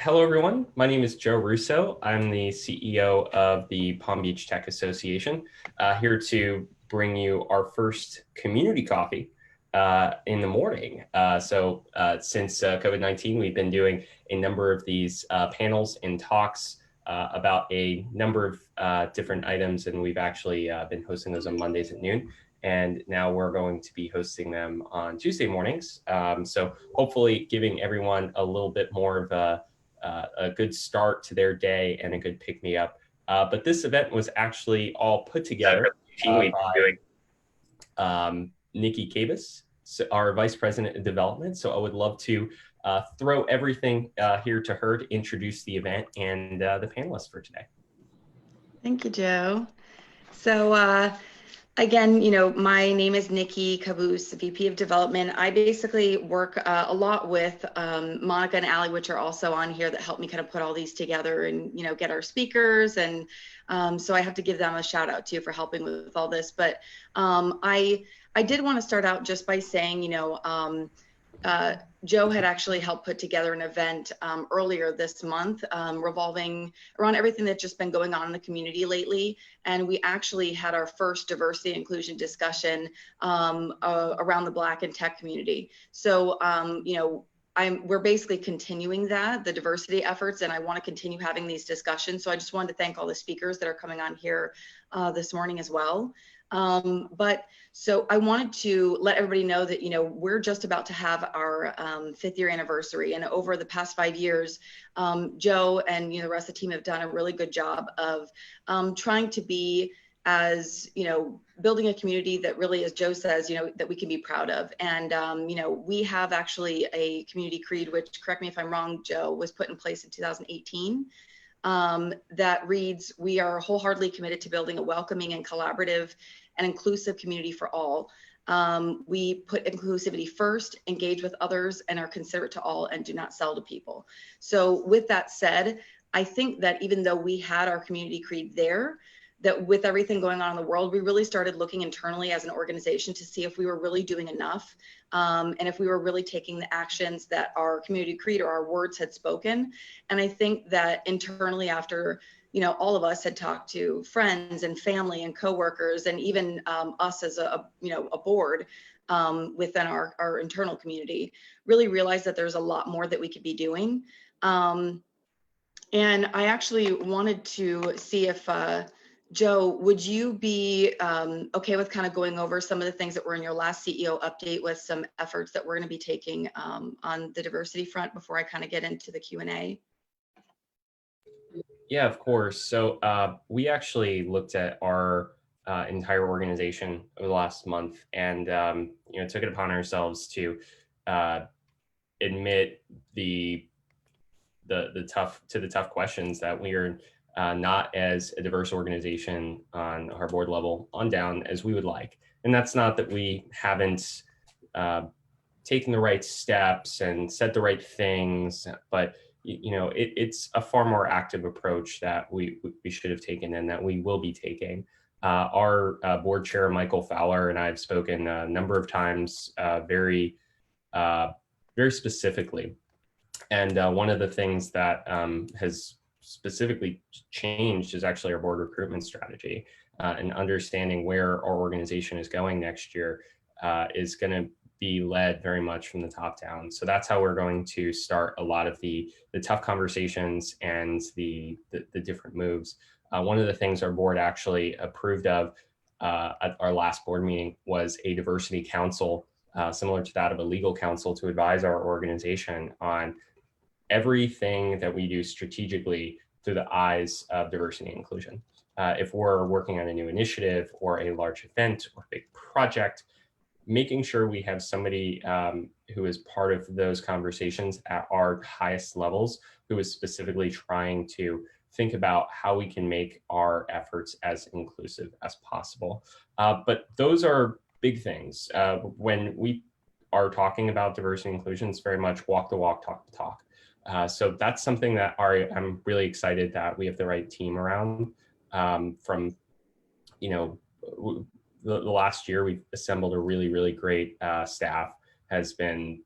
Hello, everyone. My name is Joe Russo. I'm the CEO of the Palm Beach Tech Association, here to bring you our first community coffee in the morning. Since COVID-19, we've been doing a number of these panels and talks about a number of different items, and we've actually been hosting those on Mondays at noon. And now we're going to be hosting them on Tuesday mornings. So hopefully giving everyone a little bit more of a good start to their day and a good pick-me-up. But this event was actually all put together by Nikki Cabas, our Vice President of Development. So I would love to throw everything here to her to introduce the event and the panelists for today. Thank you, Joe. So again, my name is Nikki Cabas, VP of Development. I basically work a lot with Monica and Allie, which are also on here, that help me kind of put all these together and, get our speakers. And so I have to give them a shout out too for helping with all this. But I did want to start out just by saying, Joe had actually helped put together an event earlier this month revolving around everything that's just been going on in the community lately. And we actually had our first diversity and inclusion discussion around the Black and tech community. So, we're basically continuing the diversity efforts, and I want to continue having these discussions. So I just wanted to thank all the speakers that are coming on here this morning as well. So I wanted to let everybody know that, we're just about to have our 5th year anniversary. And over the past 5 years, Joe and, the rest of the team have done a really good job of trying to be as, building a community that really, as Joe says, that we can be proud of. And, we have actually a community creed, which, correct me if I'm wrong, Joe, was put in place in 2018. That reads, "We are wholeheartedly committed to building a welcoming and collaborative and inclusive community for all. We put inclusivity first, engage with others, and are considerate to all, and do not sell to people." So with that said, I think that even though we had our community creed there, that with everything going on in the world, we really started looking internally as an organization to see if we were really doing enough, and if we were really taking the actions that our community creed or our words had spoken. And I think that internally, after all of us had talked to friends and family and coworkers, and even us as a board within our internal community, really realized that there's a lot more that we could be doing. And I actually wanted to see if Joe, would you be okay with kind of going over some of the things that were in your last CEO update with some efforts that we're going to be taking on the diversity front before I kind of get into the Q&A? Yeah, of course. So we actually looked at our entire organization over the last month, and took it upon ourselves to admit the tough questions that we are not as a diverse organization on our board level on down as we would like. And that's not that we haven't taken the right steps and said the right things, but it's a far more active approach that we should have taken and that we will be taking. Our board chair, Michael Fowler, and I have spoken a number of times very specifically. And one of the things that has specifically changed is actually our board recruitment strategy, and understanding where our organization is going next year is going to be led very much from the top down. So that's how we're going to start a lot of the tough conversations and the different moves. One of the things our board actually approved of at our last board meeting was a diversity council, similar to that of a legal counsel, to advise our organization on everything that we do strategically through the eyes of diversity and inclusion. If we're working on a new initiative or a large event or big project, making sure we have somebody who is part of those conversations at our highest levels, who is specifically trying to think about how we can make our efforts as inclusive as possible. But those are big things. When we are talking about diversity and inclusion, it's very much walk the walk, talk the talk. So that's something that I'm really excited that we have the right team around. From, the last year, we've assembled a really, really great staff, has been,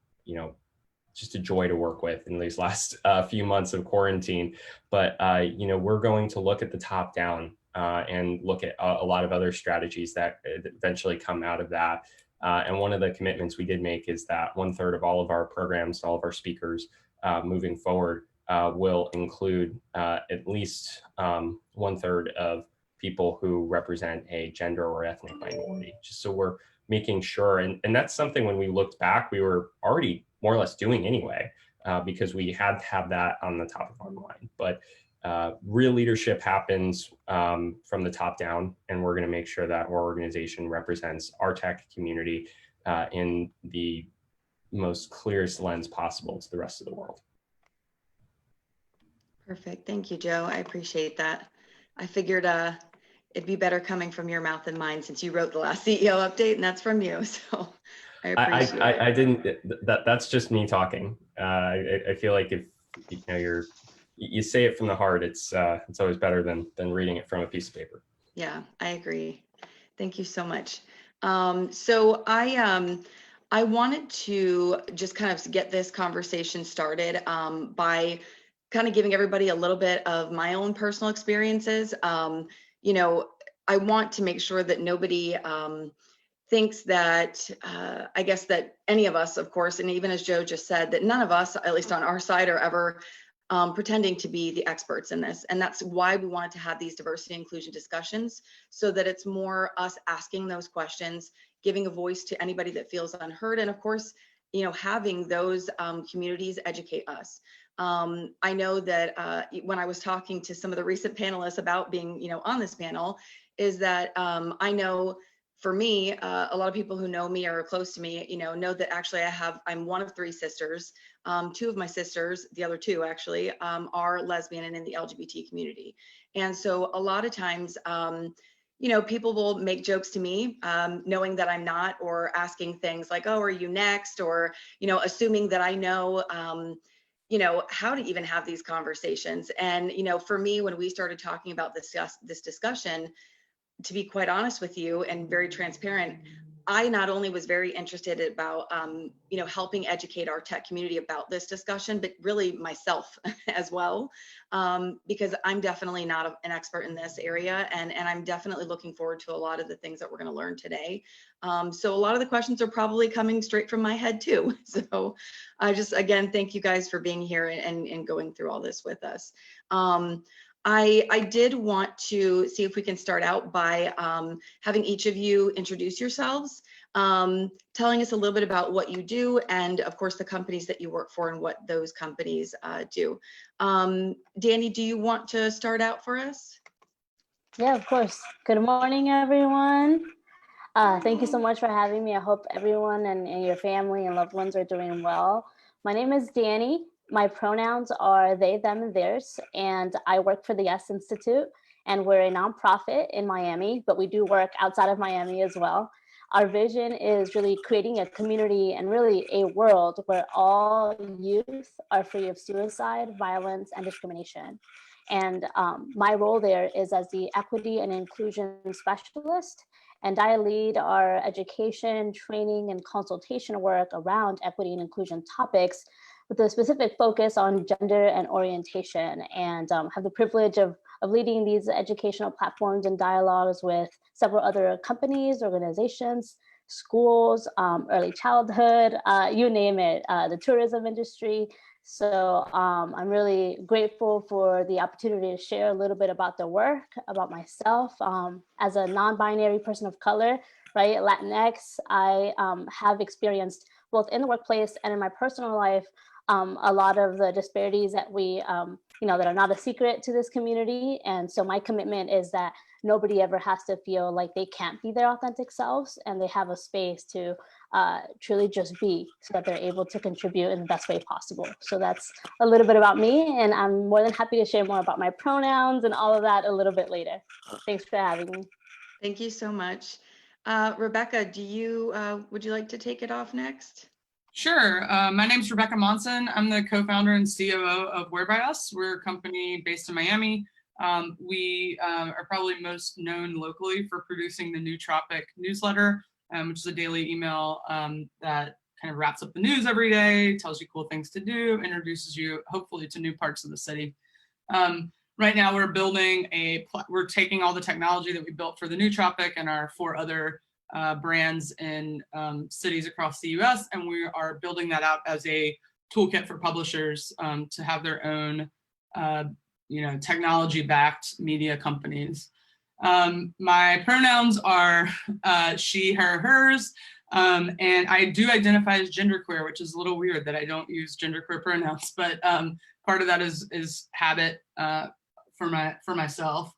just a joy to work with in these last few months of quarantine. But we're going to look at the top down and look at a lot of other strategies that eventually come out of that. And one of the commitments we did make is that 1/3 of all of our programs, all of our speakers moving forward will include at least 1/3 of people who represent a gender or ethnic minority, just so we're making sure. And that's something when we looked back, we were already more or less doing anyway, because we had to have that on the top of our mind. But real leadership happens from the top down, and we're going to make sure that our organization represents our tech community in the most clearest lens possible to the rest of the world. Perfect. Thank you, Joe. I appreciate that. I figured it'd be better coming from your mouth than mine, since you wrote the last CEO update, and that's from you. So I appreciate it. I didn't. That's just me talking. I feel like if you say it from the heart, it's always better than reading it from a piece of paper. Yeah, I agree. Thank you so much. So I wanted to just kind of get this conversation started by kind of giving everybody a little bit of my own personal experiences. I want to make sure that nobody thinks that, I guess that any of us, of course, and even as Joe just said, that none of us, at least on our side, are ever pretending to be the experts in this. And that's why we wanted to have these diversity and inclusion discussions, so that it's more us asking those questions, giving a voice to anybody that feels unheard, and of course, having those communities educate us. I know that when I was talking to some of the recent panelists about being, on this panel, is that I know for me, a lot of people who know me or are close to me, know that actually I'm one of 3 sisters. 2 of my sisters, the other 2 actually, are lesbian and in the LGBT community. And so a lot of times, people will make jokes to me, knowing that I'm not, or asking things like, oh, are you next? Or, assuming that I know, how to even have these conversations. And, for me, when we started talking about this discussion, to be quite honest with you and very transparent, I not only was very interested about, helping educate our tech community about this discussion, but really myself as well, because I'm definitely not an expert in this area. And I'm definitely looking forward to a lot of the things that we're going to learn today. So a lot of the questions are probably coming straight from my head too. So I just, again, thank you guys for being here and going through all this with us. I did want to see if we can start out by having each of you introduce yourselves, telling us a little bit about what you do, and of course the companies that you work for and what those companies do. Dani, do you want to start out for us? Yeah, of course. Good morning, everyone. Thank you so much for having me. I hope everyone and your family and loved ones are doing well. My name is Dani. My pronouns are they, them, and theirs, and I work for the Yes Institute, and we're a nonprofit in Miami, but we do work outside of Miami as well. Our vision is really creating a community and really a world where all youth are free of suicide, violence, and discrimination. And my role there is as the equity and inclusion specialist, and I lead our education, training, and consultation work around equity and inclusion topics, with a specific focus on gender and orientation, and have the privilege of leading these educational platforms and dialogues with several other companies, organizations, schools, early childhood, you name it, the tourism industry. So I'm really grateful for the opportunity to share a little bit about the work, about myself. As a non-binary person of color, right, Latinx, I have experienced both in the workplace and in my personal life, a lot of the disparities that we, that are not a secret to this community. And so my commitment is that nobody ever has to feel like they can't be their authentic selves, and they have a space to truly just be, so that they're able to contribute in the best way possible. So that's a little bit about me, and I'm more than happy to share more about my pronouns and all of that a little bit later. Thanks for having me. Thank you so much. Rebekah, would you like to take it off next? Sure. My name is Rebekah Monson. I'm the co-founder and COO of Where By Us. We're a company based in Miami. We are probably most known locally for producing the Nootropic newsletter, which is a daily email that kind of wraps up the news every day, tells you cool things to do, introduces you hopefully to new parts of the city. Right now we're building we're taking all the technology that we built for the New Tropic and our 4 other brands in cities across the US, and we are building that out as a toolkit for publishers to have their own technology-backed media companies. My pronouns are she, her, hers, and I do identify as genderqueer, which is a little weird that I don't use genderqueer pronouns, but part of that is habit for myself.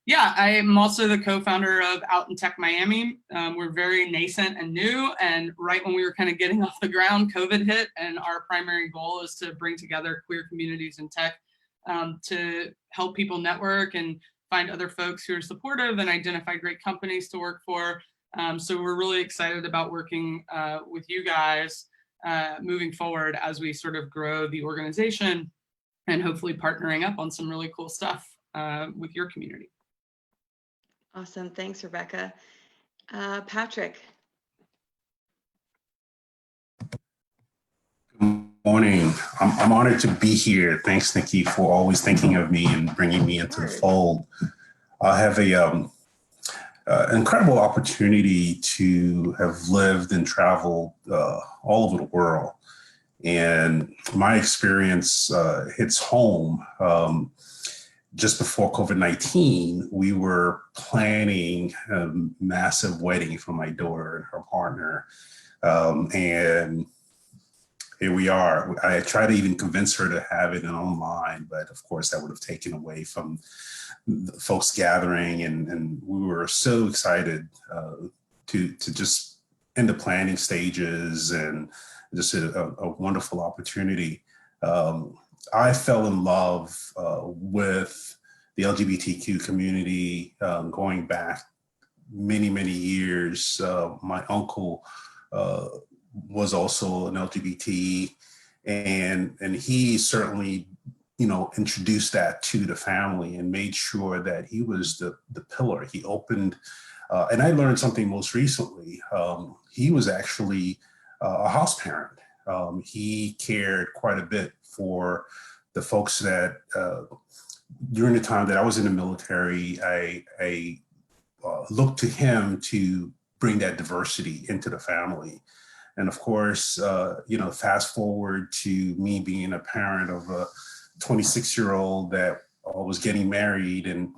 Yeah, I am also the co-founder of Out in Tech Miami. We're very nascent and new, and right when we were kind of getting off the ground, COVID hit, and our primary goal is to bring together queer communities in tech to help people network and find other folks who are supportive and identify great companies to work for. So we're really excited about working with you guys moving forward as we sort of grow the organization and hopefully partnering up on some really cool stuff with your community. Awesome. Thanks, Rebekah. Patrick. Good morning. I'm honored to be here. Thanks, Nikki, for always thinking of me and bringing me into the fold. I have an incredible opportunity to have lived and traveled all over the world. And my experience hits home. Just before COVID-19, we were planning a massive wedding for my daughter and her partner. And here we are. I tried to even convince her to have it online, but of course that would have taken away from the folks gathering. And we were so excited to just in the planning stages, and just a wonderful opportunity. I fell in love with the LGBTQ community going back many, many years. My uncle was also an LGBT, and he certainly, introduced that to the family and made sure that he was the pillar. He opened, and I learned something most recently. He was actually a house parent. He cared quite a bit for the folks that during the time that I was in the military, I looked to him to bring that diversity into the family. And of course, fast forward to me being a parent of a 26-year-old that was getting married, and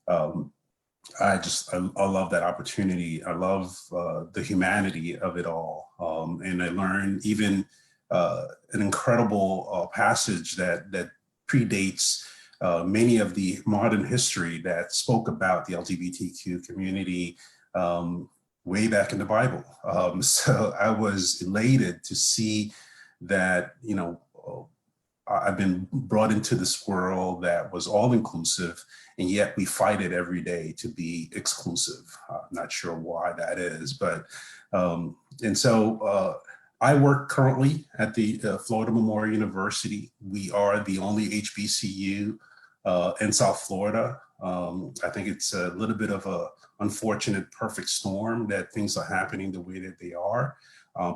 I love that opportunity. I love the humanity of it all. And I learned even an incredible passage that predates many of the modern history that spoke about the LGBTQ community way back in the Bible. So I was elated to see that, I've been brought into this world that was all inclusive, and yet we fight it every day to be exclusive. I'm not sure why that is, but, and so I work currently at the Florida Memorial University. We are the only HBCU in South Florida. I think it's a little bit of a unfortunate perfect storm that things are happening the way that they are,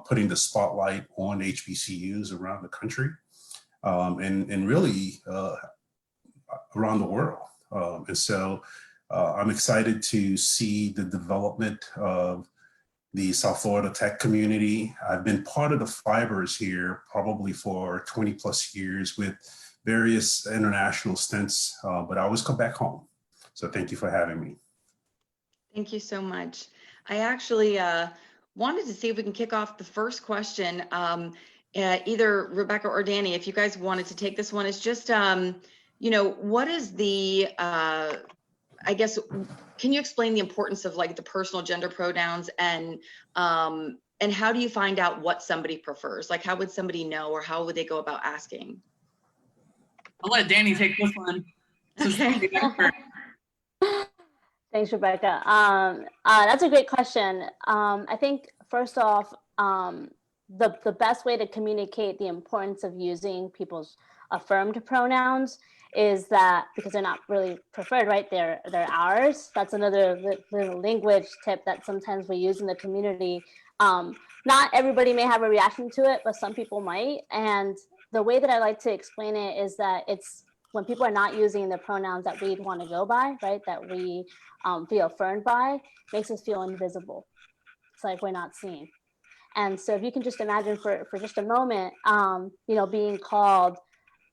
putting the spotlight on HBCUs around the country. And really around the world. And so I'm excited to see the development of the South Florida tech community. I've been part of the fibers here probably for 20 plus years with various international stints, but I always come back home. So thank you for having me. Thank you so much. I actually wanted to see if we can kick off the first question. Either Rebekah or Dani, if you guys wanted to take this one, it's just, what is the, I guess, can you explain the importance of like the personal gender pronouns, and how do you find out what somebody prefers? Like, how would somebody know, or how would they go about asking? I'll let Dani take this one. Okay. Thanks, Rebekah. That's a great question. I think first off, the best way to communicate the importance of using people's affirmed pronouns is that, because they're not really preferred, right? They're ours. That's another little language tip that sometimes we use in the community. Not everybody may have a reaction to it, but some people might. And the way that I like to explain it is that it's when people are not using the pronouns that we'd want to go by, right, that we feel affirmed by, makes us feel invisible. It's like we're not seen. And so if you can just imagine for just a moment, being called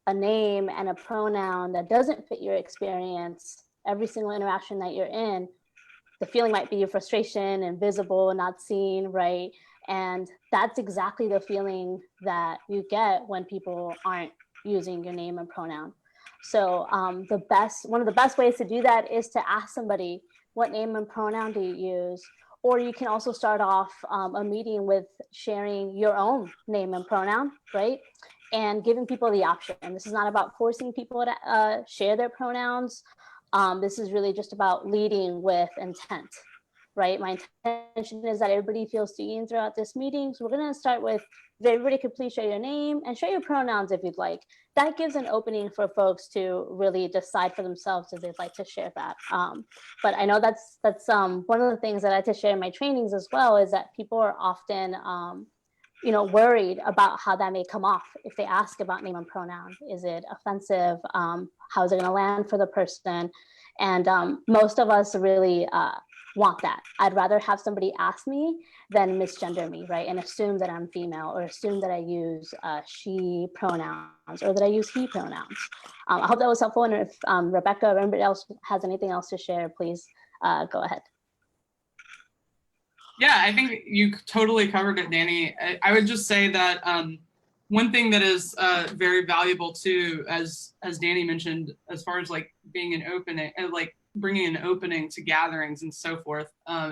a name and a pronoun that doesn't fit your experience, every single interaction that you're in, the feeling might be your frustration, invisible, not seen, right? And that's exactly the feeling that you get when people aren't using your name and pronoun. So one of the best ways to do that is to ask somebody, what name and pronoun do you use? Or you can also start off a meeting with sharing your own name and pronoun, right? And giving people the option. And this is not about forcing people to share their pronouns. This is really just about leading with intent, right? My intention is that everybody feels seen throughout this meeting. So we're going to start with, everybody could please share your name and share your pronouns if you'd like. That gives an opening for folks to really decide for themselves if they'd like to share that. But I know that's one of the things that I like to share in my trainings as well, is that people are often worried about how that may come off if they ask about name and pronoun. Is it offensive? How is it going to land for the person? And most of us really want that. I'd rather have somebody ask me than misgender me, right? And assume that I'm female, or assume that I use she pronouns, or that I use he pronouns. I hope that was helpful. And if Rebekah or anybody else has anything else to share, please go ahead. Yeah, I think you totally covered it, Dani. I would just say that one thing that is very valuable too, as Dani mentioned, as far as like being an opening, like bringing an opening to gatherings and so forth,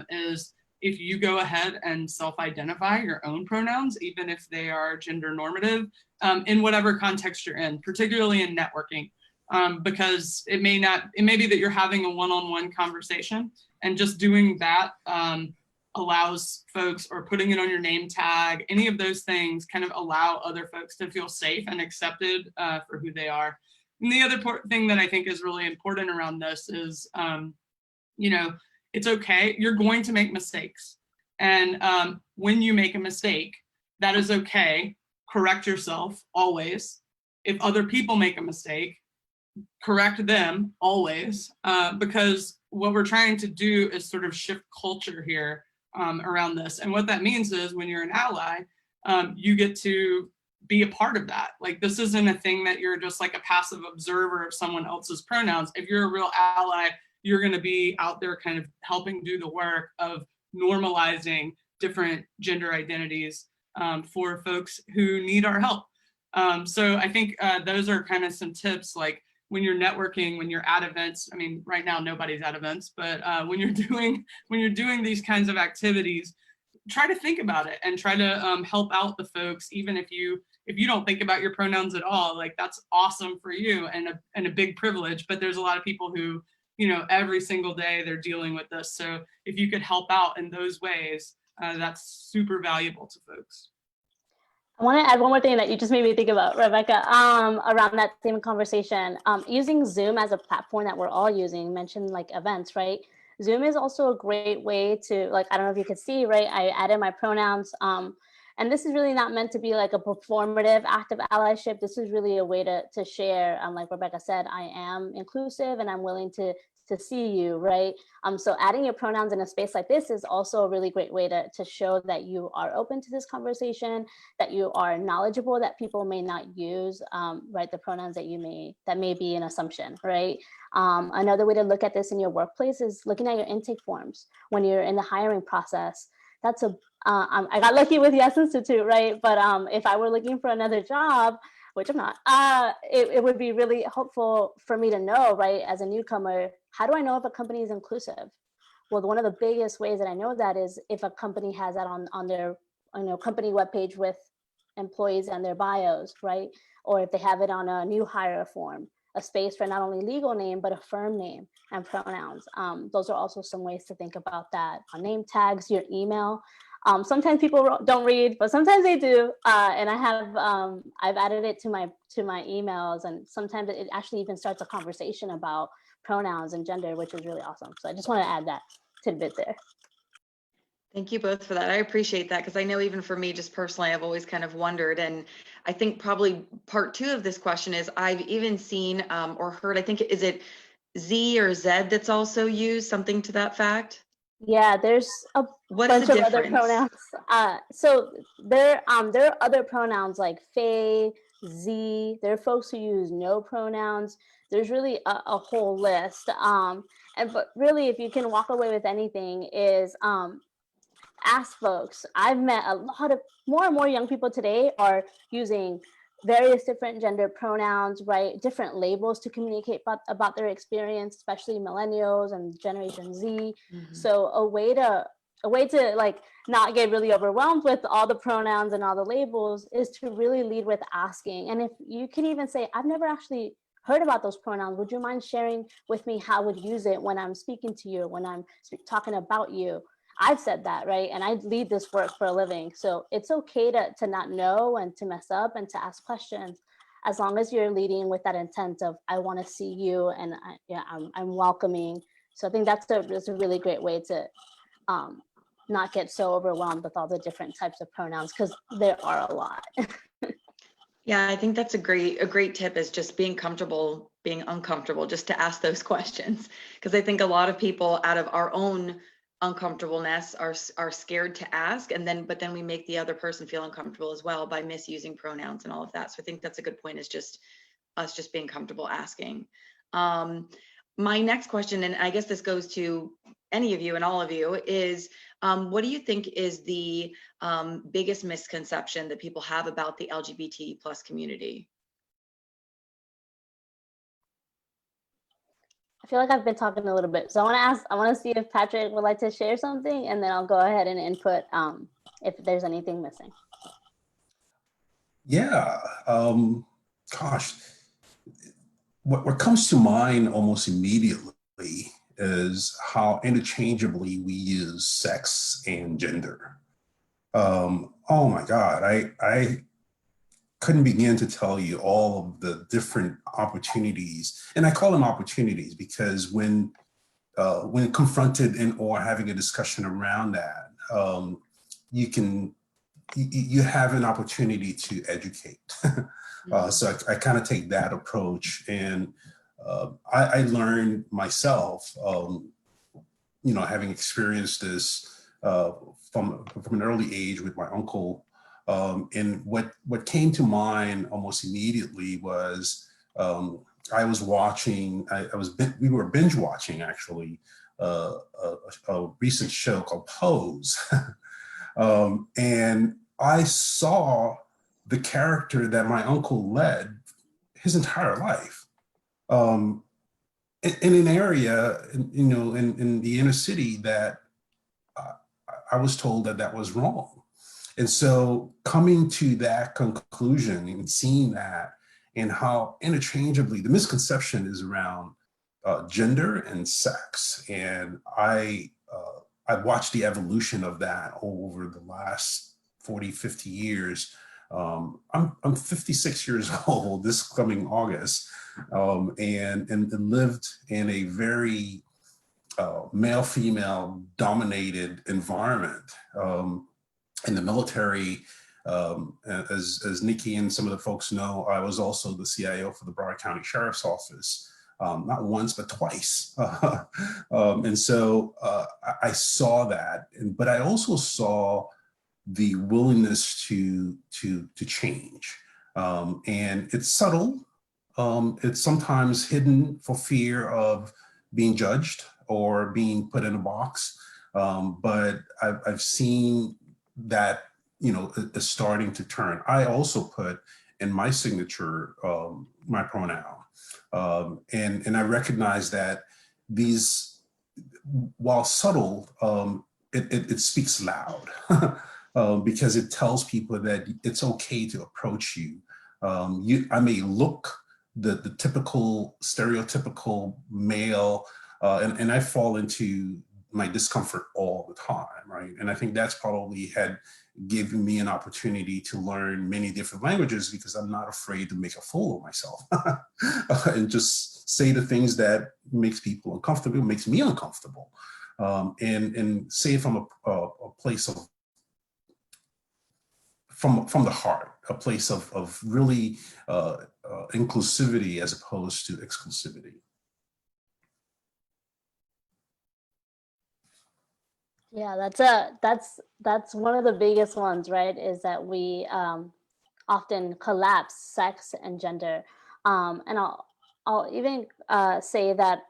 is if you go ahead and self-identify your own pronouns, even if they are gender normative, in whatever context you're in, particularly in networking, because it may be that you're having a one-on-one conversation, and just doing that allows folks, or putting it on your name tag, any of those things kind of allow other folks to feel safe and accepted for who they are. And the other thing that I think is really important around this is, it's okay. You're going to make mistakes. And when you make a mistake, that is okay. Correct yourself always. If other people make a mistake, correct them always, because what we're trying to do is sort of shift culture here around this. And what that means is, when you're an ally, you get to be a part of that. Like, this isn't a thing that you're just like a passive observer of someone else's pronouns. If you're a real ally, you're going to be out there kind of helping do the work of normalizing different gender identities for folks who need our help. So I think those are kind of some tips, like when you're networking, when you're at events. I mean, right now nobody's at events, but when you're doing these kinds of activities, try to think about it and try to help out the folks, even if you don't think about your pronouns at all. Like, that's awesome for you and a big privilege. But there's a lot of people who, every single day they're dealing with this. So if you could help out in those ways, that's super valuable to folks. I want to add one more thing that you just made me think about, Rebekah, around that same conversation. Using Zoom as a platform that we're all using, mentioned like events, right? Zoom is also a great way to, like, I don't know if you could see, right? I added my pronouns. And this is really not meant to be like a performative act of allyship. This is really a way to share, like Rebekah said, I am inclusive and I'm willing to see you, right? So adding your pronouns in a space like this is also a really great way to show that you are open to this conversation, that you are knowledgeable, that people may not use, right, the pronouns that may be an assumption, right? Another way to look at this in your workplace is looking at your intake forms when you're in the hiring process. That's I got lucky with Yes Institute, right? But if I were looking for another job, which I'm not, it would be really helpful for me to know, right, as a newcomer, how do I know if a company is inclusive? Well, one of the biggest ways that I know that is if a company has that on their company webpage with employees and their bios, right? Or if they have it on a new hire form, a space for not only legal name, but a firm name and pronouns. Those are also some ways to think about that. On name tags, your email. Sometimes people don't read, but sometimes they do. And I have, I've added it to my emails, and sometimes it actually even starts a conversation about pronouns and gender, which is really awesome. So I just want to add that tidbit there. Thank you both for that. I appreciate that, because I know even for me, just personally, I've always kind of wondered. And I think probably part two of this question is I've even seen or heard, I think, is it Z or Z that's also used, something to that fact? Yeah, there's a What is bunch the of other difference? pronouns. So there are other pronouns like Faye, Z. There are folks who use no pronouns. There's really a whole list. But really, if you can walk away with anything, is ask folks. I've met a lot of more and more young people today are using various different gender pronouns, right? Different labels to communicate about their experience, especially millennials and Generation Z. Mhm. So a way to like not get really overwhelmed with all the pronouns and all the labels is to really lead with asking. And if you can even say, I've never actually heard about those pronouns, would you mind sharing with me how I would use it when I'm speaking to you, when I'm talking about you? I've said that, right? And I lead this work for a living. So it's okay to not know and to mess up and to ask questions, as long as you're leading with that intent of, I want to see you and I'm welcoming. So I think that's a really great way to not get so overwhelmed with all the different types of pronouns, because there are a lot. Yeah, I think that's a great tip, is just being comfortable, being uncomfortable, just to ask those questions. Because I think a lot of people, out of our own uncomfortableness, are scared to ask, but then we make the other person feel uncomfortable as well by misusing pronouns and all of that. So I think that's a good point, is just us just being comfortable asking. My next question, and I guess this goes to any of you and all of you, is what do you think is the biggest misconception that people have about the LGBT plus community? I feel like I've been talking a little bit. So I want to see if Patrick would like to share something, and then I'll go ahead and input if there's anything missing. Yeah, gosh, what comes to mind almost immediately is how interchangeably we use sex and gender. Oh my God, I couldn't begin to tell you all of the different opportunities, and I call them opportunities because when confronted or having a discussion around that, you have an opportunity to educate. So I kind of take that approach, and I learned myself, having experienced this from an early age with my uncle. And what came to mind almost immediately was I was watching. We were binge watching actually a recent show called Pose, and I saw the character that my uncle led his entire life in an area, in the inner city that I was told that was wrong. And so coming to that conclusion and seeing that, and how interchangeably the misconception is around gender and sex. And I watched the evolution of that over the last 40, 50 years. I'm 56 years old this coming August, and lived in a very male-female dominated environment. In the military, as Nikki and some of the folks know, I was also the CIO for the Broward County Sheriff's Office, not once, but twice. And so I saw that, but I also saw the willingness to change. And it's subtle. It's sometimes hidden for fear of being judged or being put in a box. But I've seen that, is starting to turn. I also put in my signature my pronoun. And I recognize that these, while subtle, it speaks loud because it tells people that it's okay to approach you. I may look the typical stereotypical male, and I fall into my discomfort all the time, right? And I think that's probably had given me an opportunity to learn many different languages because I'm not afraid to make a fool of myself and just say the things that makes people uncomfortable, makes me uncomfortable. and say it from a place of from the heart, a place of really inclusivity as opposed to exclusivity. Yeah, that's one of the biggest ones, right? Is that we often collapse sex and gender, and I'll even say that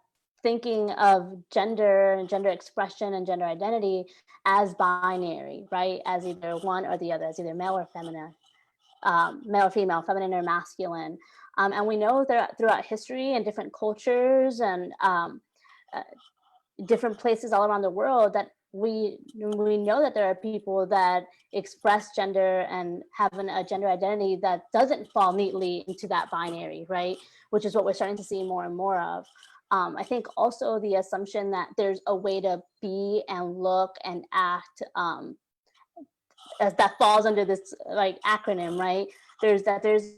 thinking of gender and gender expression and gender identity as binary, right? As either one or the other, as either male or feminine, male or female, feminine or masculine. And we know that throughout history and different cultures and different places all around the world, that we know that there are people that express gender and have a gender identity that doesn't fall neatly into that binary, right? Which is what we're starting to see more and more of. I think also the assumption that there's a way to be and look and act as that falls under this like acronym, right? There's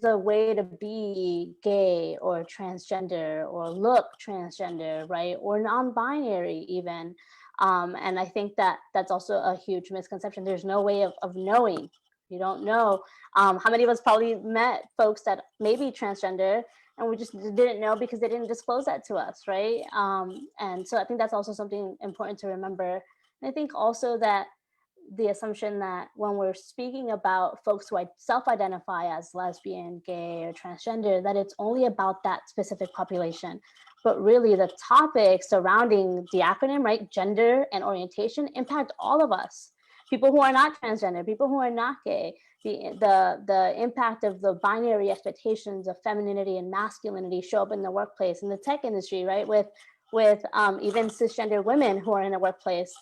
a way to be gay or transgender or look transgender, right? Or non-binary even. And I think that that's also a huge misconception. There's no way of knowing. You don't know. How many of us probably met folks that may be transgender and we just didn't know because they didn't disclose that to us, right? And so I think that's also something important to remember. And I think also that the assumption that when we're speaking about folks who self-identify as lesbian, gay, or transgender, that it's only about that specific population. But really the topics surrounding the acronym, right, gender and orientation impact all of us. People who are not transgender, people who are not gay, the impact of the binary expectations of femininity and masculinity show up in the workplace, in the tech industry, right, with even cisgender women who are in the workplace,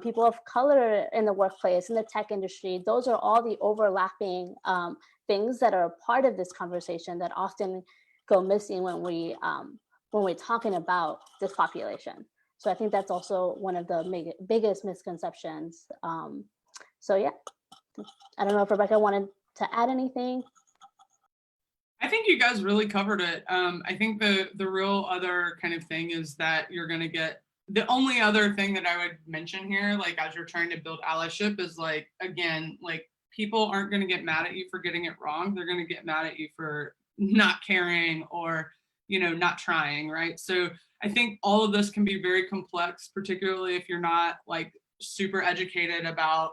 people of color in the workplace, in the tech industry. Those are all the overlapping things that are a part of this conversation that often go missing when we're talking about this population. So I think that's also one of the biggest misconceptions. So yeah, I don't know if Rebekah wanted to add anything. I think you guys really covered it. I think the real other kind of thing is that you're going to get, the only other thing that I would mention here, like as you're trying to build allyship, is like, again, like people aren't going to get mad at you for getting it wrong. They're going to get mad at you for not caring or, you know, not trying, right? So I think all of this can be very complex, particularly if you're not like super educated about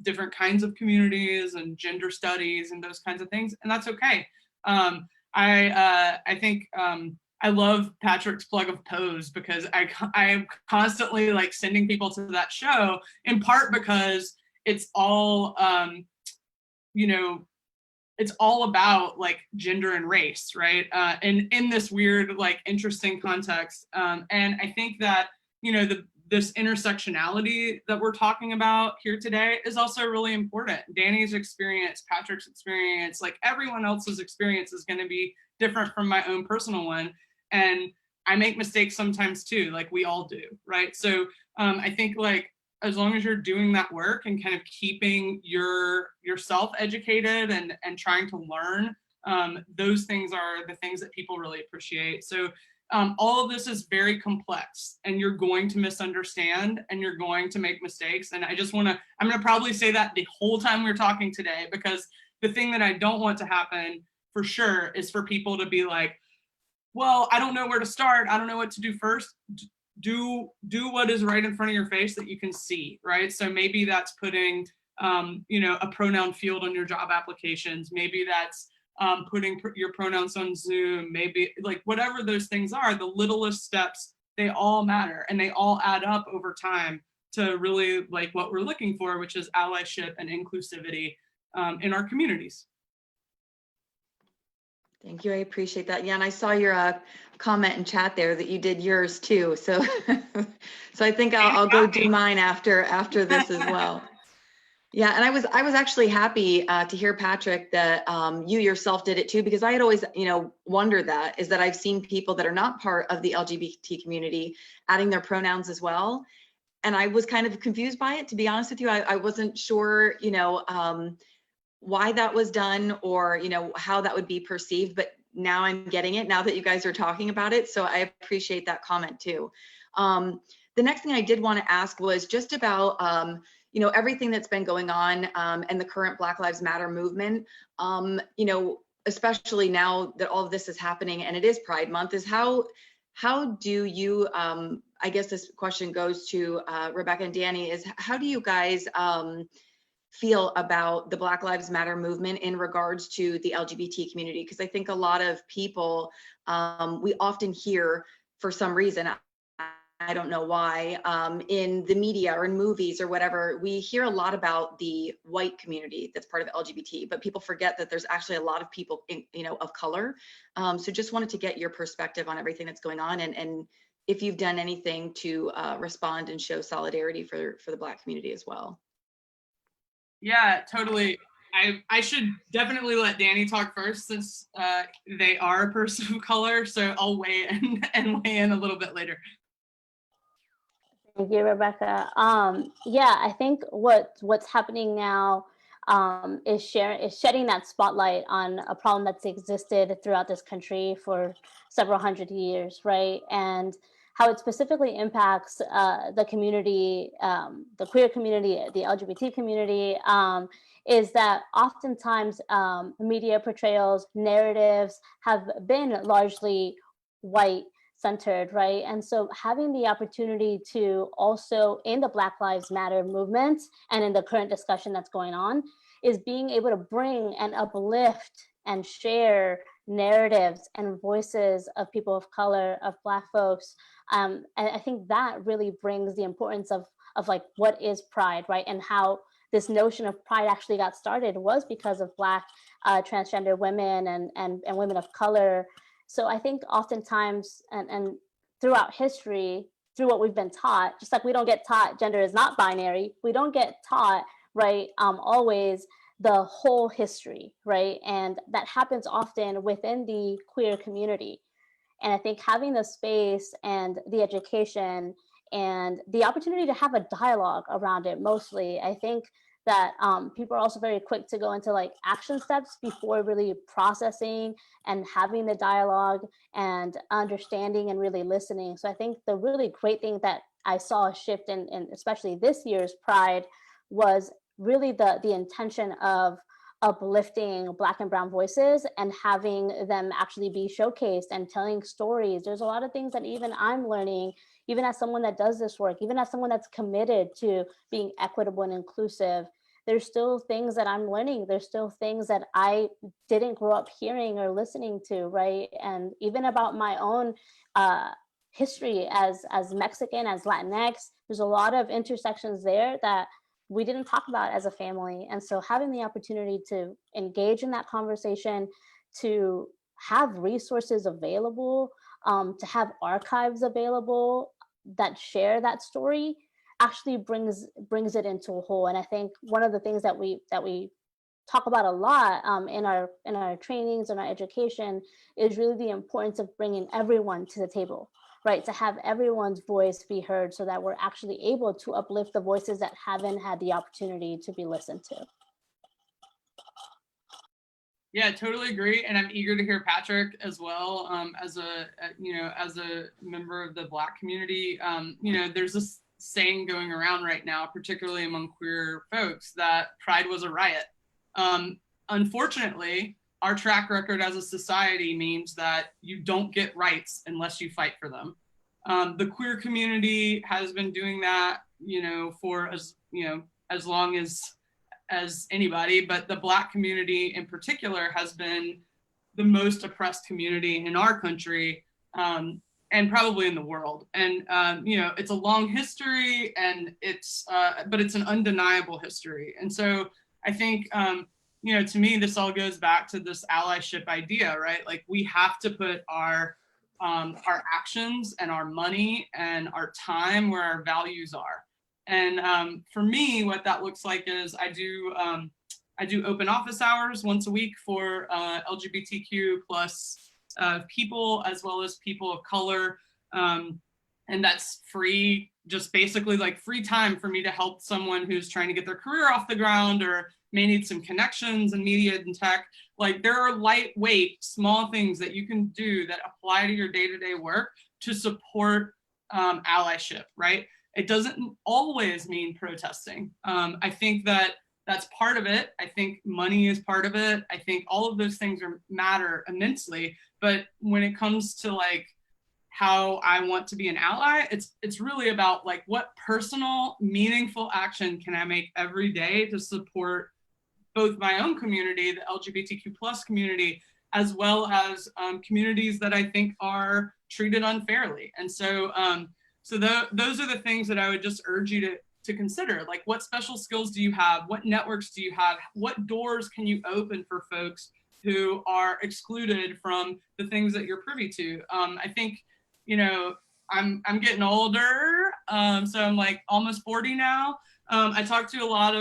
different kinds of communities and gender studies and those kinds of things, and that's okay. I think I love Patrick's plug of Pose because I am constantly like sending people to that show, in part because it's all you know, it's all about like gender and race, right? And in this weird, like interesting context. And I think that, you know, this intersectionality that we're talking about here today is also really important. Dani's experience, Patrick's experience, like everyone else's experience is going to be different from my own personal one. And I make mistakes sometimes too, like we all do, right? So I think like, as long as you're doing that work and kind of keeping yourself educated and trying to learn, those things are the things that people really appreciate. So all of this is very complex and you're going to misunderstand and you're going to make mistakes. And I'm gonna probably say that the whole time we're talking today, because the thing that I don't want to happen for sure is for people to be like, well, I don't know where to start. I don't know what to do first. Do what is right in front of your face that you can see, right? So maybe that's putting, you know, a pronoun field on your job applications. Maybe that's putting your pronouns on Zoom. Maybe like whatever those things are, the littlest steps, they all matter and they all add up over time to really like what we're looking for, which is allyship and inclusivity in our communities. Thank you, I appreciate that. Yeah, and I saw your comment in chat there that you did yours too. So, so I think I'll go do mine after this as well. Yeah, and I was actually happy to hear, Patrick, that you yourself did it too, because I had always, you know, wondered that I've seen people that are not part of the LGBT community adding their pronouns as well, and I was kind of confused by it, to be honest with you. I wasn't sure, you know, why that was done or, you know, how that would be perceived, but now I'm getting it now that you guys are talking about it. So I appreciate that comment too. The next thing I did want to ask was just about, you know, everything that's been going on and the current Black Lives Matter movement, you know, especially now that all of this is happening and it is Pride Month, is how do you, I guess this question goes to Rebekah and Dani, is how do you guys feel about the Black Lives Matter movement in regards to the LGBT community? Because I think a lot of people, we often hear, for some reason, I don't know why, in the media or in movies or whatever, we hear a lot about the white community that's part of LGBT, but people forget that there's actually a lot of people, you know, of color. So just wanted to get your perspective on everything that's going on, and if you've done anything to respond and show solidarity for the Black community as well. Yeah, totally. I should definitely let Dani talk first, since they are a person of color. So I'll weigh in and weigh in a little bit later. Thank you, Rebekah. Yeah, I think what's happening now is shedding that spotlight on a problem that's existed throughout this country for several hundred years, right? And how it specifically impacts the community, the queer community, the LGBT community, is that oftentimes media portrayals, narratives have been largely white centered, right? And so having the opportunity to also, in the Black Lives Matter movement and in the current discussion that's going on, is being able to bring and uplift and share narratives and voices of people of color, of Black folks. And I think that really brings the importance of like, what is Pride, right? And how this notion of Pride actually got started was because of Black transgender women and women of color. So I think oftentimes, and throughout history, through what we've been taught, just like we don't get taught gender is not binary, we don't get taught, right, always the whole history, right? And that happens often within the queer community. And I think having the space and the education and the opportunity to have a dialogue around it, mostly, I think that people are also very quick to go into like action steps before really processing and having the dialogue and understanding and really listening. So I think the really great thing that I saw a shift in especially this year's Pride was really the intention of uplifting Black and brown voices and having them actually be showcased and telling stories. There's a lot of things that even I'm learning, even as someone that does this work, even as someone that's committed to being equitable and inclusive. There's still things that I'm learning. There's still things that I didn't grow up hearing or listening to, right? And even about my own history as Mexican, as Latinx, there's a lot of intersections there that we didn't talk about as a family. And so having the opportunity to engage in that conversation, to have resources available, to have archives available that share that story, actually brings it into a whole. And I think one of the things that we talk about a lot in our trainings and our education is really the importance of bringing everyone to the table, right? To have everyone's voice be heard so that we're actually able to uplift the voices that haven't had the opportunity to be listened to. Yeah, totally agree. And I'm eager to hear Patrick as well, as a member of the Black community. There's this saying going around right now, particularly among queer folks, that Pride was a riot. Unfortunately, our track record as a society means that you don't get rights unless you fight for them. The queer community has been doing that, for as long as anybody, but the Black community in particular has been the most oppressed community in our country, and probably in the world. And it's a long history, and but it's an undeniable history. And so I think to me, this all goes back to this allyship idea, right? Like, we have to put our actions and our money and our time where our values are. And for me, what that looks like is I do open office hours once a week for LGBTQ plus people, as well as people of color. And that's free, just basically like free time for me to help someone who's trying to get their career off the ground or may need some connections in media and tech. Like, there are lightweight, small things that you can do that apply to your day-to-day work to support allyship, right? It doesn't always mean protesting. I think that that's part of it. I think money is part of it. I think all of those things matter immensely. But when it comes to like how I want to be an ally, it's really about like what personal, meaningful action can I make every day to support both my own community, the LGBTQ plus community, as well as communities that I think are treated unfairly. And so, those are the things that I would just urge you to consider. Like, what special skills do you have? What networks do you have? What doors can you open for folks who are excluded from the things that you're privy to? I think, you know, I'm getting older, so I'm like almost 40 now. I talk to a lot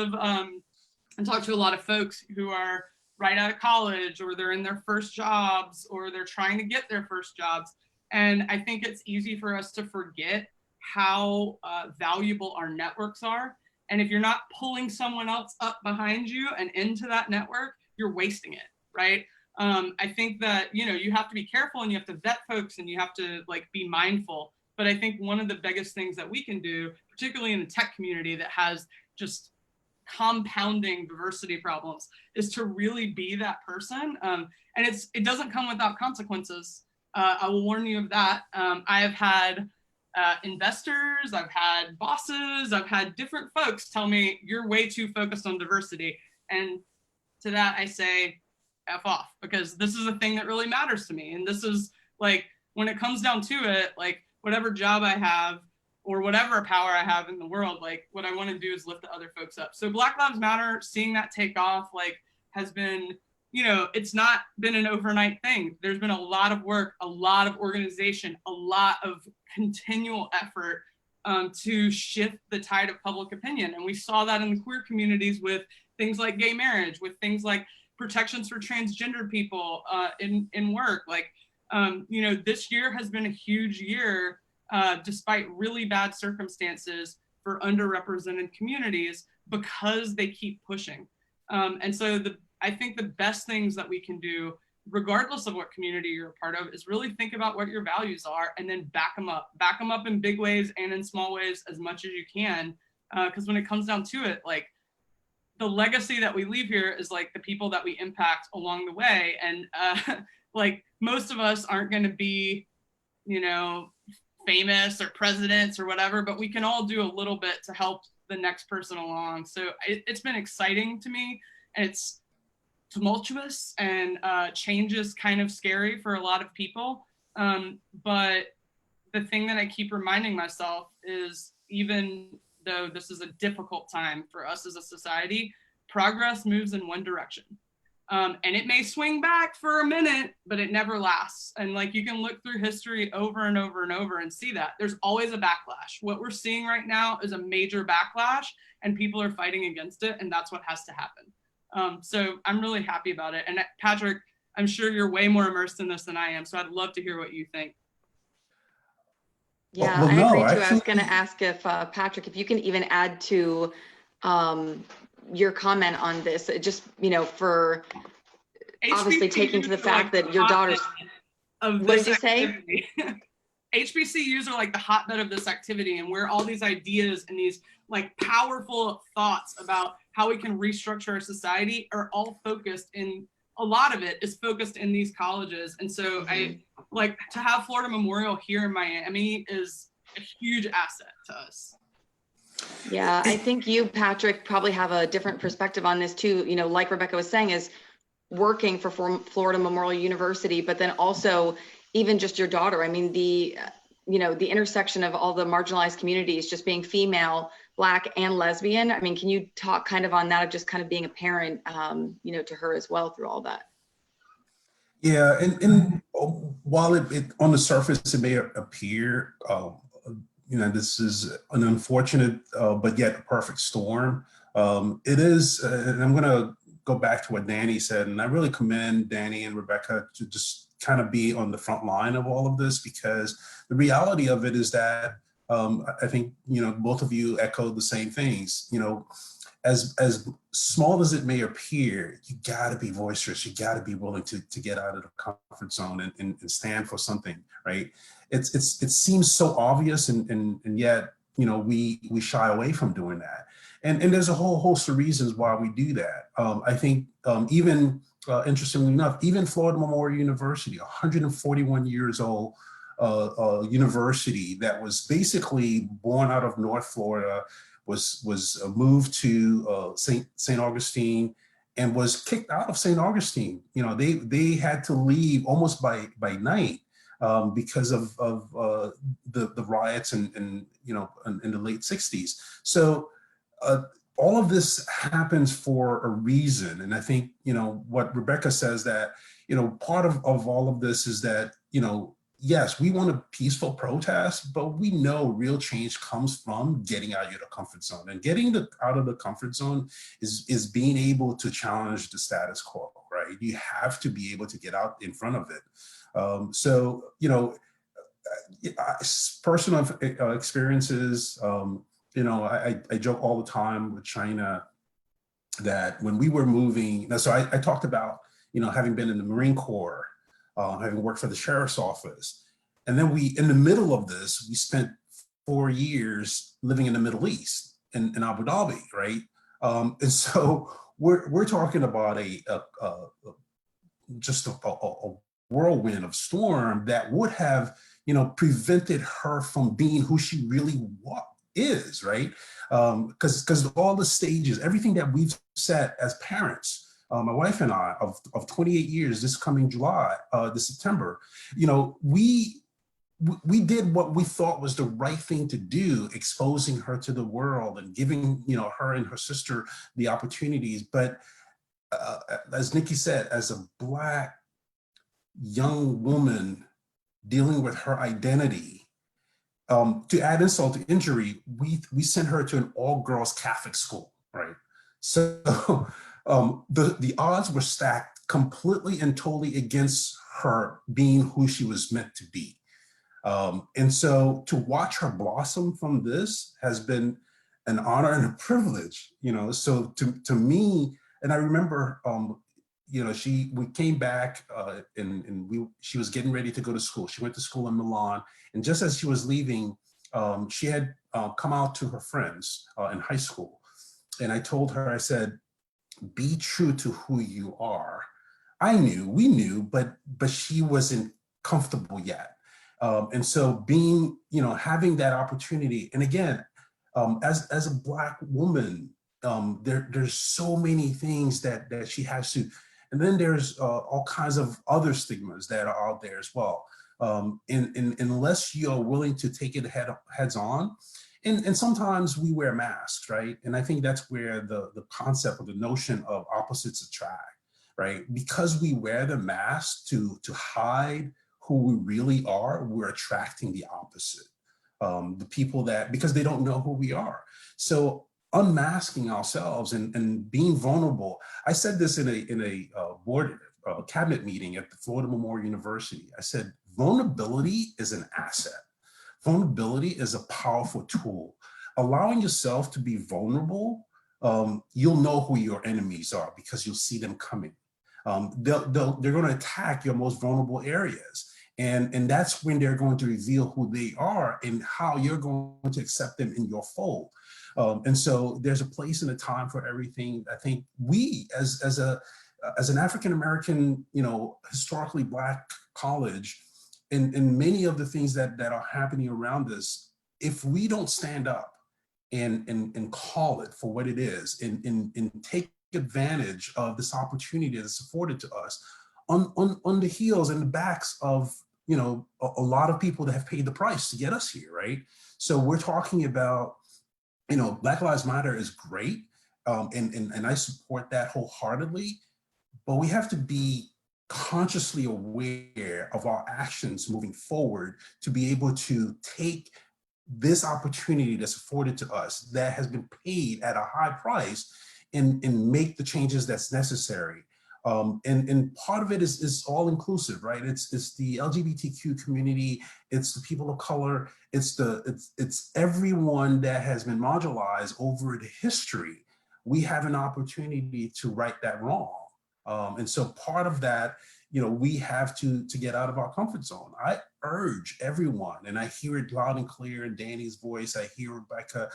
of folks who are right out of college, or they're in their first jobs, or they're trying to get their first jobs. And I think it's easy for us to forget how valuable our networks are. And if you're not pulling someone else up behind you and into that network, you're wasting it, right? I think that, you know, you have to be careful and you have to vet folks and you have to like be mindful. But I think one of the biggest things that we can do, particularly in the tech community that has just compounding diversity problems, is to really be that person. And it doesn't come without consequences. I will warn you of that. I have had investors, I've had bosses, I've had different folks tell me, you're way too focused on diversity. And to that I say, F off, because this is a thing that really matters to me. And this is like, when it comes down to it, like whatever job I have or whatever power I have in the world, like what I want to do is lift the other folks up. So Black Lives Matter, seeing that take off, like has been, you know, it's not been an overnight thing. There's been a lot of work, a lot of organization, a lot of continual effort to shift the tide of public opinion. And we saw that in the queer communities with things like gay marriage, with things like protections for transgender people in work. Like, you know, this year has been a huge year despite really bad circumstances for underrepresented communities, because they keep pushing. And so I think the best things that we can do, regardless of what community you're a part of, is really think about what your values are and then back them up in big ways and in small ways as much as you can. Because when it comes down to it, like the legacy that we leave here is like the people that we impact along the way. And like most of us aren't going to be, you know, famous or presidents or whatever, but we can all do a little bit to help the next person along. So it's been exciting to me, and it's tumultuous, and change is kind of scary for a lot of people. But the thing that I keep reminding myself is, even though this is a difficult time for us as a society, progress moves in one direction. And it may swing back for a minute, but it never lasts. And like, you can look through history over and over and over and see that there's always a backlash. What we're seeing right now is a major backlash, and people are fighting against it. And that's what has to happen. So I'm really happy about it. And Patrick, I'm sure you're way more immersed in this than I am. So I'd love to hear what you think. Yeah, Well, I no, agree too. actually, I was going to ask if Patrick, if you can even add to your comment on this, just, you know, for obviously taking to the fact that your daughter's, what did you say? HBCUs are like the hotbed of this activity, and where all these ideas and these like powerful thoughts about how we can restructure our society are all focused in, a lot of it is focused in these colleges. And so I like to have Florida Memorial here in Miami is a huge asset to us. Yeah, I think you, Patrick, probably have a different perspective on this too. You know, like Rebekah was saying, is working for Florida Memorial University, but then also even just your daughter. I mean, the, you know, the intersection of all the marginalized communities, just being female, Black, and lesbian. I mean, can you talk kind of on that, of just kind of being a parent, you know, to her as well through all that? Yeah, and while it on the surface it may appear, you know, this is an unfortunate but yet a perfect storm. It is, and I'm going to go back to what Dani said, and I really commend Dani and Rebekah to just kind of be on the front line of all of this, because the reality of it is that I think, you know, both of you echoed the same things. You know, as small as it may appear, you got to be boisterous. You got to be willing to get out of the comfort zone and stand for something, right? It seems so obvious, and yet, you know, we shy away from doing that. And there's a whole host of reasons why we do that. I think even interestingly enough, even Florida Memorial University, 141 years old university that was basically born out of North Florida, was moved to St. Augustine and was kicked out of St. Augustine. You know, they had to leave almost by night because of the riots and you know, in the late 60s. So all of this happens for a reason. And I think, you know, what Rebekah says, that, you know, part of all of this is that, you know, yes, we want a peaceful protest, but we know real change comes from getting out of your comfort zone. And getting out of the comfort zone is being able to challenge the status quo, right? You have to be able to get out in front of it. So, you know, personal experiences, you know, I joke all the time with China that when we were moving, so I talked about, you know, having been in the Marine Corps, having worked for the sheriff's office. And then in the middle of this, we spent 4 years living in the Middle East, in Abu Dhabi, right? And so we're talking about just a whirlwind of storm that would have, you know, prevented her from being who she really is, right? Because all the stages, everything that we've set as parents, my wife and I, of 28 years, this coming July, this September, you know, we did what we thought was the right thing to do, exposing her to the world and giving, you know, her and her sister the opportunities. But as Nikki said, as a Black young woman dealing with her identity, to add insult to injury, we sent her to an all-girls Catholic school, right? So the odds were stacked completely and totally against her being who she was meant to be. And so to watch her blossom from this has been an honor and a privilege, you know. So to me, and I remember, you know, we came back and she was getting ready to go to school. She went to school in Milan, and just as she was leaving, she had come out to her friends in high school. And I told her, I said, be true to who you are. We knew, but she wasn't comfortable yet. And so being, you know, having that opportunity, and again, as a Black woman, there's so many things that she has to, and then there's all kinds of other stigmas that are out there as well. And unless you're willing to take it heads on, and sometimes we wear masks, right? And I think that's where the concept or the notion of opposites attract, right? Because we wear the mask to hide who we really are, we're attracting the opposite. The people that, because they don't know who we are. So unmasking ourselves and being vulnerable. I said this in a board cabinet meeting at the Florida Memorial University. I said, vulnerability is an asset. Vulnerability is a powerful tool. Allowing yourself to be vulnerable, you'll know who your enemies are because you'll see them coming. They're going to attack your most vulnerable areas. And that's when they're going to reveal who they are and how you're going to accept them in your fold. And so there's a place and a time for everything. I think we, as an African-American, you know, historically Black college, and many of the things that are happening around us, if we don't stand up and call it for what it is and take advantage of this opportunity that's afforded to us on the heels and the backs of, you know, a lot of people that have paid the price to get us here, right? So we're talking about, you know, Black Lives Matter is great, and I support that wholeheartedly, but we have to be consciously aware of our actions moving forward to be able to take this opportunity that's afforded to us that has been paid at a high price and make the changes that's necessary. And part of it is all inclusive, right? It's the LGBTQ community, it's the people of color, it's everyone that has been marginalized over the history we have an opportunity to right that wrong. And so part of that, we have to get out of our comfort zone. I urge everyone, and I hear it loud and clear in Dani's voice. I hear Rebekah,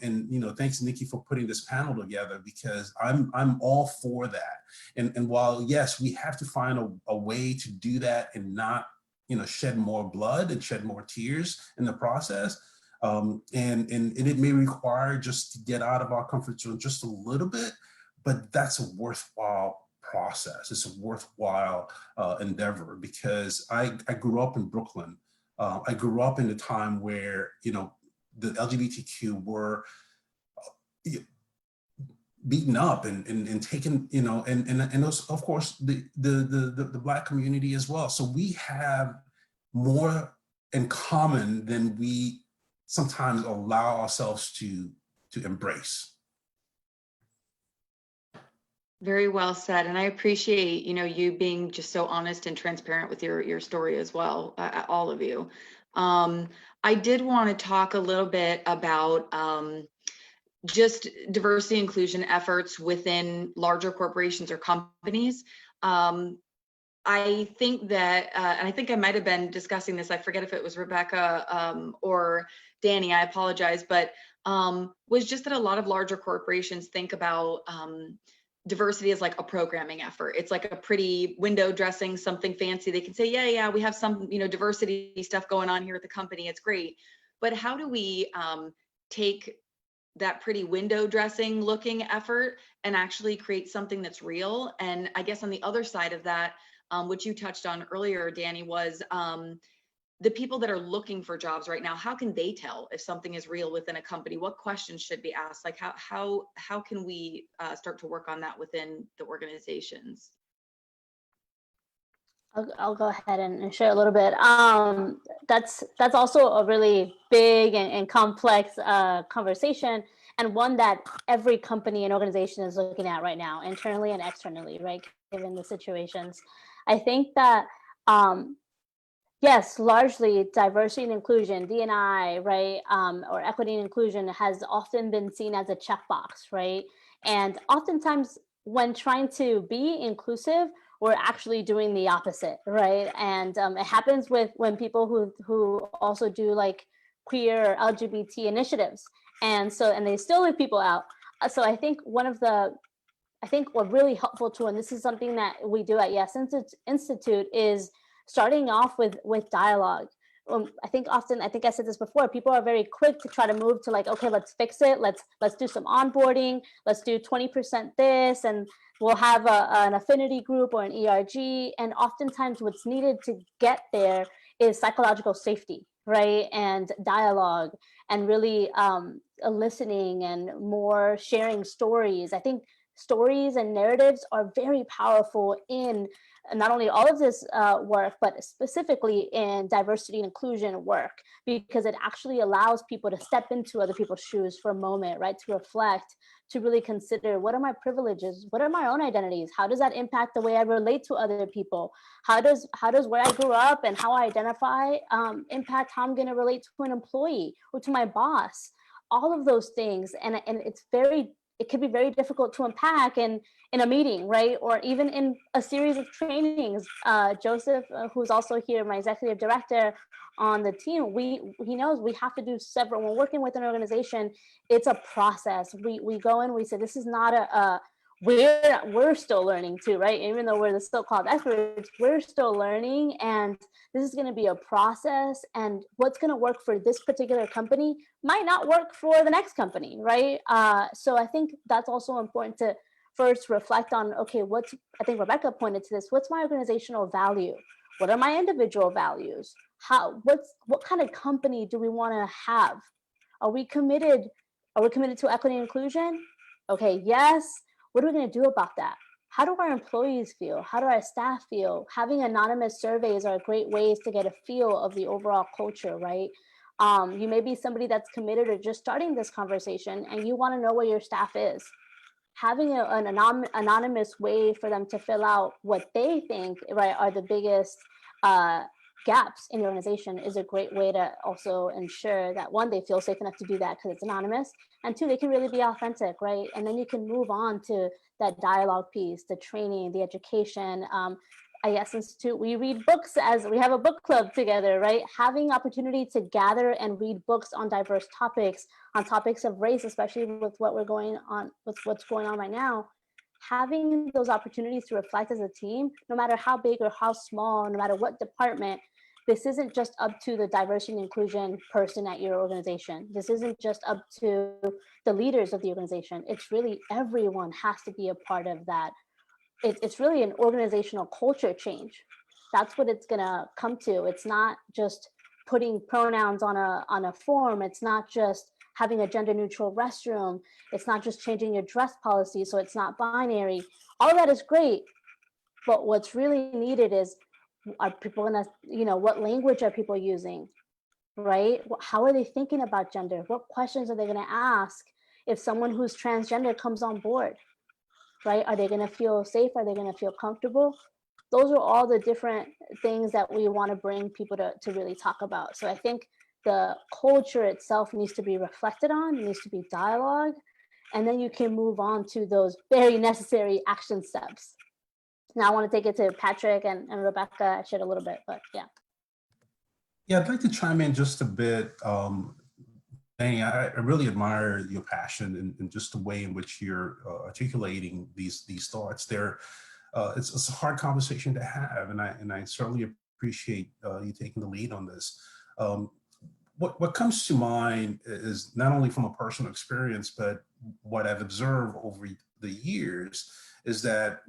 and thanks Nikki for putting this panel together, because I'm all for that. And while yes, we have to find a way to do that and not shed more blood and shed more tears in the process. And it may require just to get out of our comfort zone just a little bit, but that's a worthwhile process. It's a worthwhile endeavor, because I grew up in Brooklyn. I grew up in a time where, the LGBTQ were beaten up and taken, and those, of course, the Black community as well. So we have more in common than we sometimes allow ourselves to embrace. Very well said. And I appreciate, you being just so honest and transparent with your story as well, all of you. I did want to talk a little bit about just diversity inclusion efforts within larger corporations or companies. I think that, and I think I might have been discussing this, I forget if it was Rebekah or Dani, I apologize, but was just that a lot of larger corporations think about diversity as like a programming effort. It's like a pretty window dressing, something fancy. They can say, yeah, we have some, diversity stuff going on here at the company. It's great. But how do we take that pretty window dressing looking effort and actually create something that's real? And I guess on the other side of that, which you touched on earlier, Dani, was the people that are looking for jobs right now. How can they tell if something is real within a company? What questions should be asked? Like how can we start to work on that within the organizations? I'll go ahead and share a little bit. That's also a really big and complex conversation, and one that every company and organization is looking at right now, internally and externally, right? Given the situations, I think that yes, largely diversity and inclusion, D&I, right, or equity and inclusion has often been seen as a checkbox, right? And oftentimes when trying to be inclusive, we're actually doing the opposite, right? And it happens when people who also do like queer or LGBT initiatives, and they still leave people out. So I think what really helpful tool, and this is something that we do at Yes Institute, is starting off with dialogue. I think I said this before, people are very quick to try to move to like, okay, let's fix it. Let's do some onboarding. Let's do 20% this, and we'll have an affinity group or an ERG. And oftentimes what's needed to get there is psychological safety, right? And dialogue, and really listening, and more sharing stories. I think stories and narratives are very powerful in not only all of this work, but specifically in diversity and inclusion work, because it actually allows people to step into other people's shoes for a moment, right? To reflect, to really consider, what are my privileges? What are my own identities? How does that impact the way I relate to other people? How does where I grew up and how I identify impact how I'm going to relate to an employee or to my boss? All of those things, and it can be very difficult to unpack in a meeting, right? Or even in a series of trainings. Joseph, who's also here, my executive director on the team, he knows we have to do several. When working with an organization, it's a process. We go in, we say, this is not we're still learning too, right? Even though we're the so-called experts, we're still learning, and this is going to be a process, and what's going to work for this particular company might not work for the next company, right? So I think that's also important to first reflect on, okay, I think Rebekah pointed to this, what's my organizational value? What are my individual values? What kind of company do we want to have? Are we committed to equity and inclusion? Okay, yes. What are we going to do about that? How do our employees feel? How do our staff feel? Having anonymous surveys are great ways to get a feel of the overall culture, right? You may be somebody that's committed or just starting this conversation, and you want to know where your staff is. Having an anonymous way for them to fill out what they think, right, are the biggest gaps in your organization is a great way to also ensure that, one, they feel safe enough to do that because it's anonymous, and two, they can really be authentic, right? And then you can move on to that dialogue piece, the training, the education. IS Institute, we read books as we have a book club together, right? Having opportunity to gather and read books on diverse topics, on topics of race, especially with what we're going on, with what's going on right now, having those opportunities to reflect as a team, no matter how big or how small, no matter what department, this isn't just up to the diversity and inclusion person at your organization. This isn't just up to the leaders of the organization. It's really everyone has to be a part of that. It's really an organizational culture change. That's what it's gonna come to. It's not just putting pronouns on a form. It's not just having a gender neutral restroom. It's not just changing your dress policy so it's not binary. All that is great, but what's really needed is, are people gonna, what language are people using, right? How are they thinking about gender? What questions are they gonna ask if someone who's transgender comes on board? Right? Are they going to feel safe? Are they going to feel comfortable? Those are all the different things that we want to bring people to really talk about. So I think the culture itself needs to be reflected on, needs to be dialogue, and then you can move on to those very necessary action steps. Now I want to take it to Patrick and Rebekah. I shared a little bit, but yeah. Yeah, I'd like to chime in just a bit. Dani, I really admire your passion and just the way in which you're articulating these thoughts. It's a hard conversation to have, and I certainly appreciate you taking the lead on this. What comes to mind is not only from a personal experience, but what I've observed over the years is that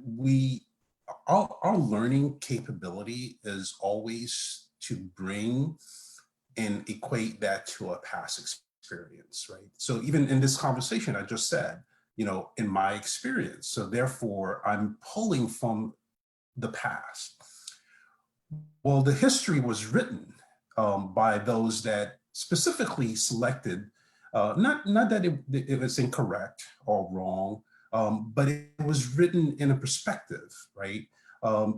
our learning capability is always to bring and equate that to a past experience, right? So even in this conversation, I just said, in my experience, so therefore I'm pulling from the past. Well, the history was written by those that specifically selected, not that it was incorrect or wrong, but it was written in a perspective, right?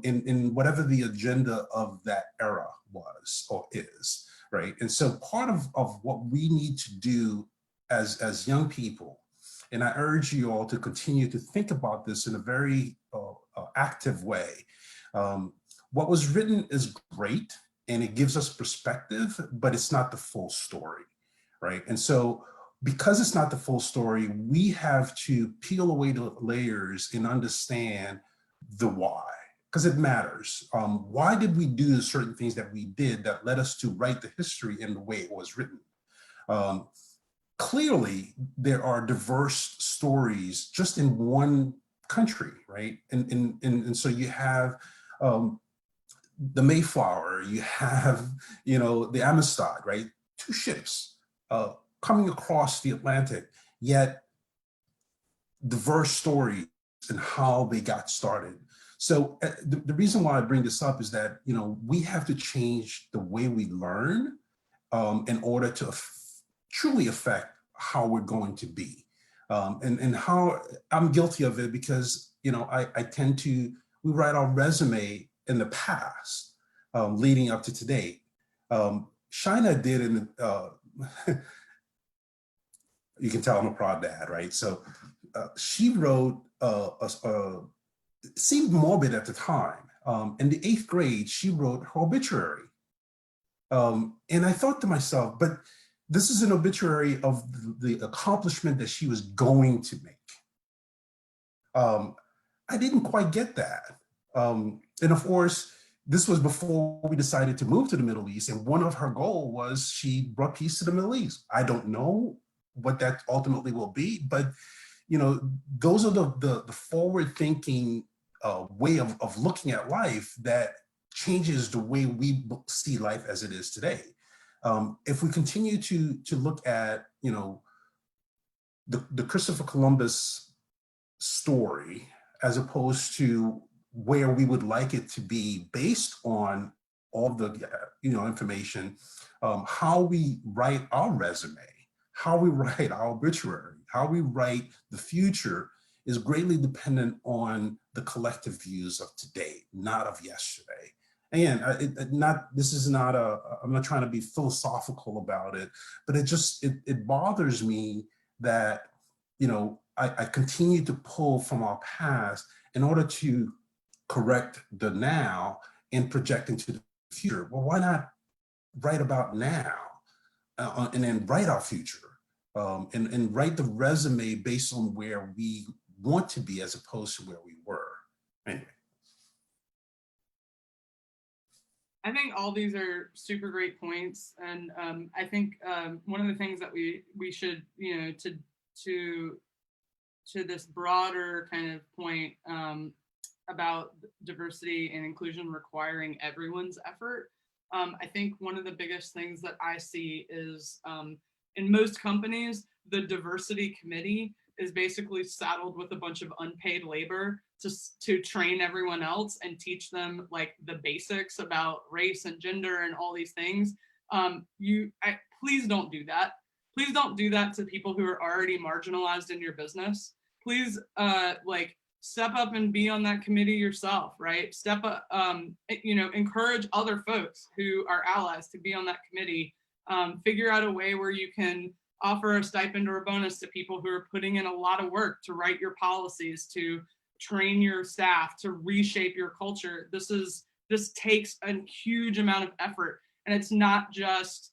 In whatever the agenda of that era was or is. Right. And so part of what we need to do as young people, and I urge you all to continue to think about this in a very active way. What was written is great and it gives us perspective, but it's not the full story. Right. And so because it's not the full story, we have to peel away the layers and understand the why. Because it matters. Why did we do certain things that we did that led us to write the history in the way it was written? Clearly, there are diverse stories just in one country, right? And so you have the Mayflower, you have, the Amistad, right? Two ships coming across the Atlantic, yet diverse stories and how they got started. So the reason why I bring this up is that, we have to change the way we learn in order to truly affect how we're going to be. And how I'm guilty of it because, I tend to, we write our resume in the past leading up to today. Shina did in, you can tell I'm a proud dad, right? So she wrote it seemed morbid at the time. In the 8th grade, she wrote her obituary. And I thought to myself, but this is an obituary of the accomplishment that she was going to make. I didn't quite get that. And of course, this was before we decided to move to the Middle East. And one of her goals was she brought peace to the Middle East. I don't know what that ultimately will be, but those are the forward-thinking way of looking at life that changes the way we see life as it is today. If we continue to look at, the Christopher Columbus story, as opposed to where we would like it to be based on all the, information, how we write our resume, how we write our obituary, how we write the future is greatly dependent on the collective views of today, not of yesterday. again, I'm not trying to be philosophical about it, but it bothers me that, I continue to pull from our past in order to correct the now and project into the future. Well, why not write about now and then write our future and write the resume based on where we want to be as opposed to where we were. Anyway. I think all these are super great points, and I think one of the things that we should, to this broader kind of point about diversity and inclusion requiring everyone's effort. I think one of the biggest things that I see is in most companies, the diversity committee is basically saddled with a bunch of unpaid labor to train everyone else and teach them like the basics about race and gender and all these things. Please don't do that. Please don't do that to people who are already marginalized in your business. Please step up and be on that committee yourself, right? Step up, encourage other folks who are allies to be on that committee. Figure out a way where you can offer a stipend or a bonus to people who are putting in a lot of work to write your policies, to train your staff, to reshape your culture. This takes a huge amount of effort, and it's not just,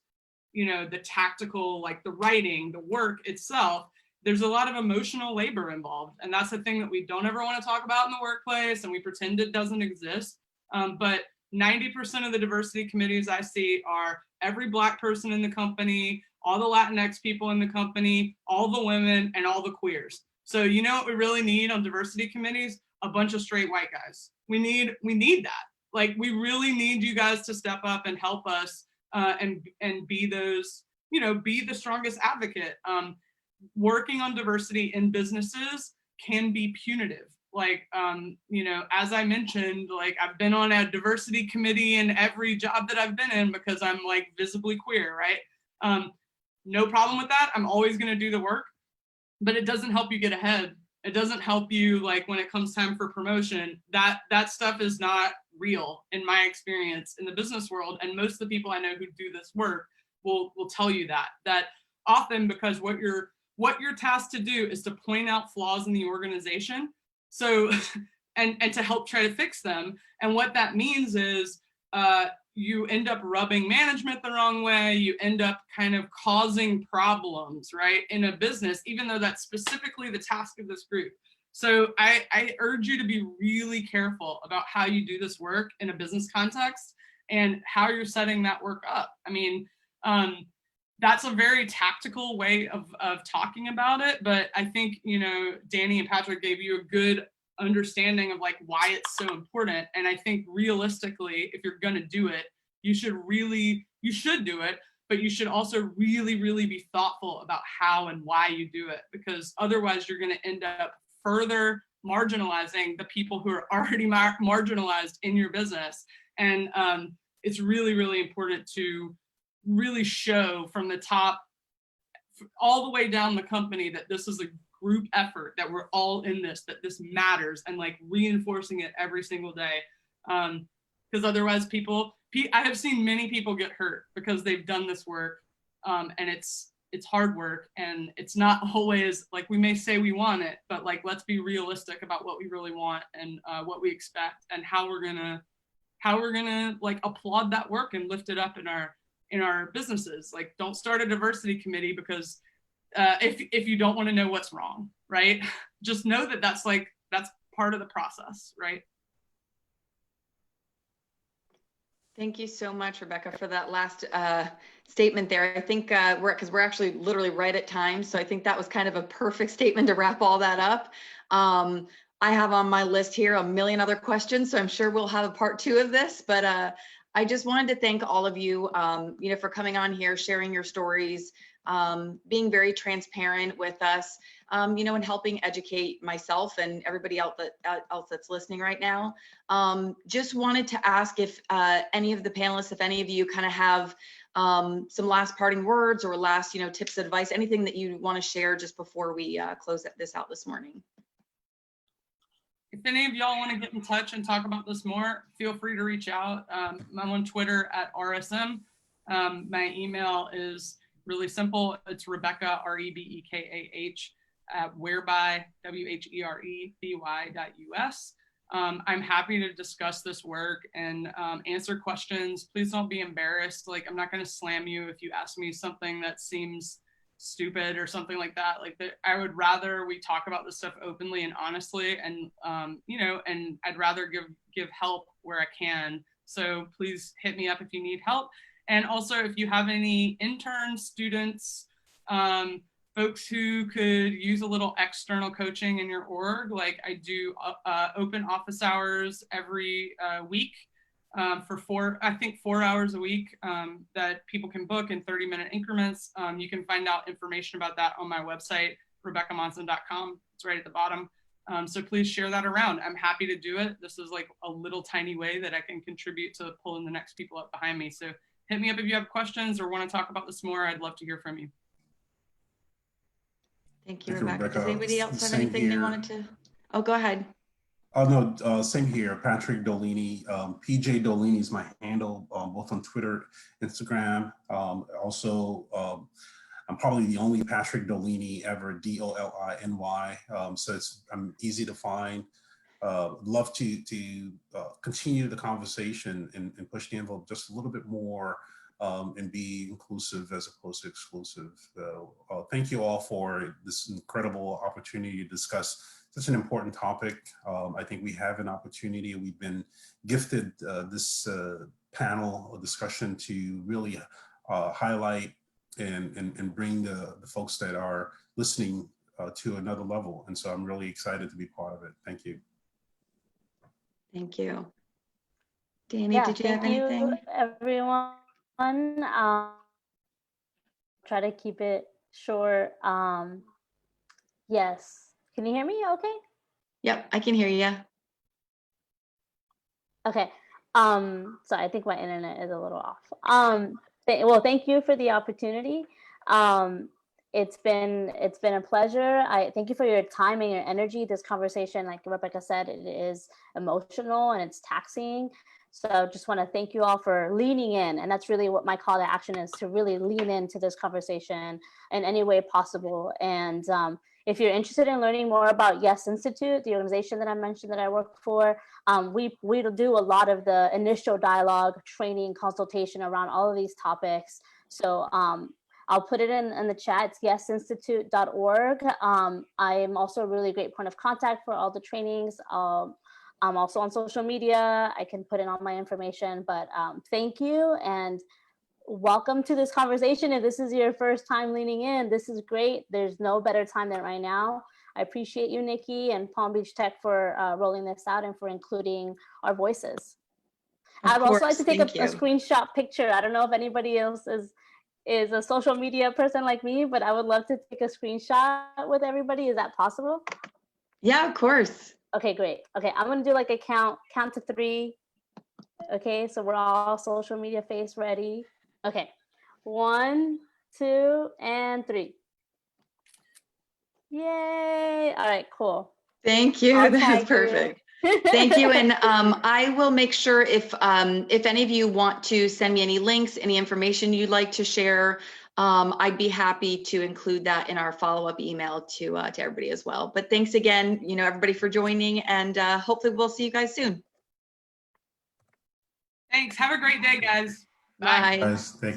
the tactical, like the writing, the work itself. There's a lot of emotional labor involved, and that's the thing that we don't ever want to talk about in the workplace, and we pretend it doesn't exist. But 90% of the diversity committees I see are every Black person in the company, all the Latinx people in the company, all the women, and all the queers. So you know what we really need on diversity committees? A bunch of straight white guys. We need that. Like, we really need you guys to step up and help us and be those, be the strongest advocate. Working on diversity in businesses can be punitive. Like, as I mentioned, like, I've been on a diversity committee in every job that I've been in because I'm like visibly queer, right? No problem with that. I'm always going to do the work, but it doesn't help you get ahead. It doesn't help you, like, when it comes time for promotion. That stuff is not real in my experience in the business world. And most of the people I know who do this work will tell you that often, because what you're tasked to do is to point out flaws in the organization. So, and to help try to fix them. And what that means is you end up rubbing management the wrong way. You end up kind of causing problems, right, in a business, even though that's specifically the task of this group. So I urge you to be really careful about how you do this work in a business context and how you're setting that work up. I mean, that's a very tactical way of talking about it, but I think, Dani and Patrick gave you a good understanding of like why it's so important. And I think realistically, if you're gonna do it, you should do it, but you should also really, really be thoughtful about how and why you do it, because otherwise you're gonna end up further marginalizing the people who are already marginalized in your business. And it's really, really important to really show from the top all the way down the company that this is a group effort, that we're all in this, that this matters, and like reinforcing it every single day. Because otherwise I have seen many people get hurt because they've done this work, and it's hard work, and it's not always like we may say we want it, but like, let's be realistic about what we really want and what we expect, and how we're gonna like applaud that work and lift it up in our businesses. Like, don't start a diversity committee because if you don't want to know what's wrong, right? Just know that that's part of the process, right? Thank you so much, Rebekah, for that last statement there. I think we're actually literally right at time. So I think that was kind of a perfect statement to wrap all that up. I have on my list here a million other questions, so I'm sure we'll have a part 2 of this, but I just wanted to thank all of you, for coming on here, sharing your stories, being very transparent with us, and helping educate myself and everybody else that's listening right now. Just wanted to ask if any of the panelists, if any of you kind of have some last parting words or last, tips, advice, anything that you want to share just before we close this out this morning. if any of y'all want to get in touch and talk about this more, feel free to reach out. I'm on Twitter at RSM. My email is really simple. It's Rebekah, REBEKAH, at whereby, WHEREBY.us. I'm happy to discuss this work and answer questions. Please don't be embarrassed. Like, I'm not going to slam you if you ask me something that seems stupid or something like that. Like, I would rather we talk about this stuff openly and honestly, and you know, and I'd rather give help where I can. So please hit me up if you need help. And also, if you have any interns, students, folks who could use a little external coaching in your org, like I do open office hours every week for 4 hours a week that people can book in 30-minute increments. You can find out information about that on my website, RebekahMonson.com. It's right at the bottom. So please share that around. I'm happy to do it. This is like a little tiny way that I can contribute to pulling the next people up behind me. So hit me up if you have questions or want to talk about this more. I'd love to hear from you. Thank you, Rebekah. Does anybody else have anything they wanted to? Oh, go ahead. Oh, no, same here. Patrick Doliny. PJ Doliny is my handle, both on Twitter, Instagram. Also, I'm probably the only Patrick Doliny ever, D-O-L-I-N-Y. So I'm easy to find. Love to continue the conversation and push the envelope just a little bit more and be inclusive as opposed to exclusive. Thank you all for this incredible opportunity to discuss such an important topic. I think we have an opportunity. We've been gifted this panel or discussion to really highlight and bring the folks that are listening to another level. And so I'm really excited to be part of it. Thank you. Thank you. Dani, did you have anything? Thank you, everyone. Try to keep it short. Yes. Can you hear me okay? Yep, I can hear you. Okay. So I think my internet is a little off. Well, thank you for the opportunity. It's been a pleasure. I thank you for your time and your energy. This conversation, like Rebekah said, it is emotional and it's taxing. So just want to thank you all for leaning in. And that's really what my call to action is, to really lean into this conversation in any way possible. And if you're interested in learning more about Yes Institute, the organization that I mentioned that I work for, we do a lot of the initial dialogue, training, consultation around all of these topics. So I'll put it in the chat. It's yesinstitute.org. I am also a really great point of contact for all the trainings. I'm also on social media. I can put in all my information, but thank you and welcome to this conversation. If this is your first time leaning in, this is great. There's no better time than right now. I appreciate you, Nikki, and Palm Beach Tech for rolling this out and for including our voices. I'd also like to take a screenshot picture. I don't know if anybody else is a social media person like me, but I would love to take a screenshot with everybody. Is that possible? Yeah, of course. Okay, great. Okay, I'm gonna do like a count to 3. Okay, so we're all social media face ready. Okay, 1, 2, and 3. Yay! All right, cool. Thank you. That's perfect. Thank you. And I will make sure if any of you want to send me any links, any information you'd like to share, I'd be happy to include that in our follow-up email to everybody as well. But thanks again, everybody for joining, and hopefully we'll see you guys soon. Thanks. Have a great day, guys. Bye. Guys, thank